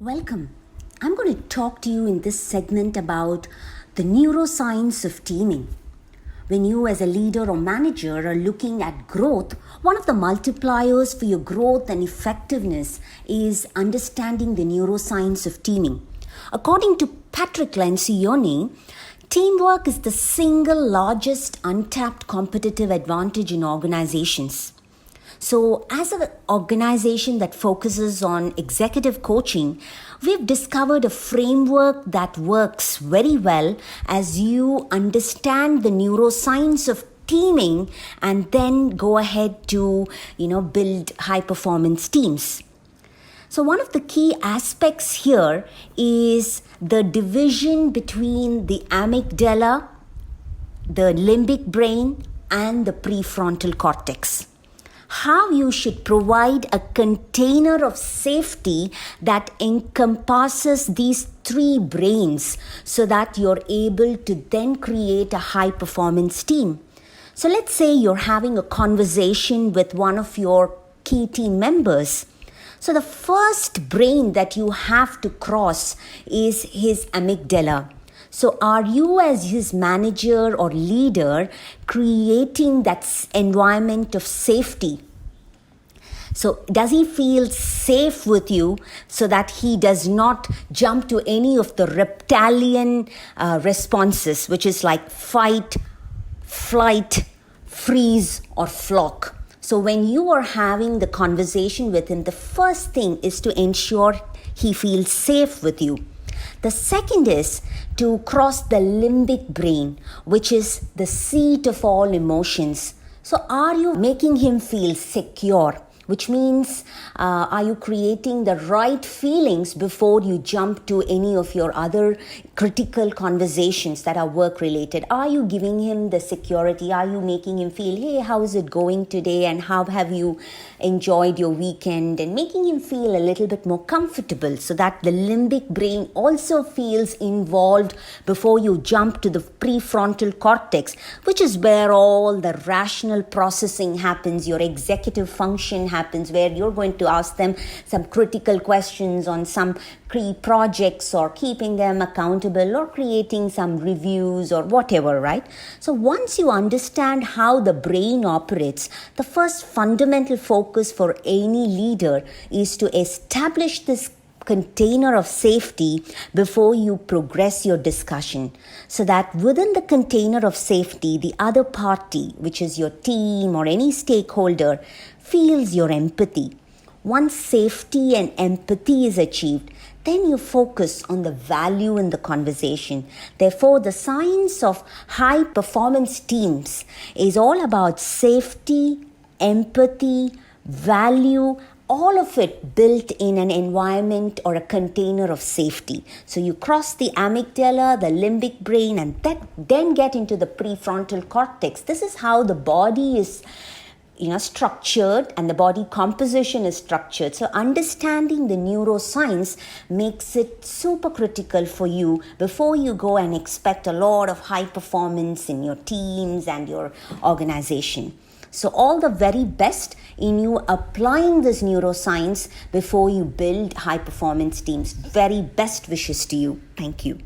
Welcome. I'm going to talk to you in this segment about the neuroscience of teaming. When you as a leader or manager are looking at growth, one of the multipliers for your growth and effectiveness is understanding the neuroscience of teaming. According to Patrick Lencioni, teamwork is the single largest untapped competitive advantage in organizations. So as an organization that focuses on executive coaching, we've discovered a framework that works very well as you understand the neuroscience of teaming and then go ahead to, build high performance teams. So one of the key aspects here is the division between the amygdala, the limbic brain, and the prefrontal cortex. How you should provide a container of safety that encompasses these three brains so that you're able to then create a high performance team. So let's say you're having a conversation with one of your key team members. So the first brain that you have to cross is his amygdala. So are you as his manager or leader creating that environment of safety? So does he feel safe with you so that he does not jump to any of the reptilian responses, which is like fight, flight, freeze, or flock? So when you are having the conversation with him, the first thing is to ensure he feels safe with you. The second is to cross the limbic brain, which is the seat of all emotions. So are you making him feel secure? Which means, are you creating the right feelings before you jump to any of your other critical conversations that are work-related? Are you giving him the security? Are you making him feel, hey, how is it going today? And how have you enjoyed your weekend? And making him feel a little bit more comfortable so that the limbic brain also feels involved before you jump to the prefrontal cortex, which is where all the rational processing happens, your executive function happens, where you're going to ask them some critical questions on some key projects or keeping them accountable or creating some reviews or whatever, right? So once you understand how the brain operates, the first fundamental focus for any leader is to establish this container of safety before you progress your discussion, so that within the container of safety, the other party, which is your team or any stakeholder, feels your empathy. Once safety and empathy is achieved, then you focus on the value in the conversation. Therefore, the science of high performance teams is all about safety, empathy, value, all of it built in an environment or a container of safety. So you cross the amygdala, the limbic brain, and then get into the prefrontal cortex. This is how the body is structured and the body composition is structured. So understanding the neuroscience makes it super critical for you before you go and expect a lot of high performance in your teams and your organization. So all the very best in you applying this neuroscience before you build high performance teams. Very best wishes to you. Thank you.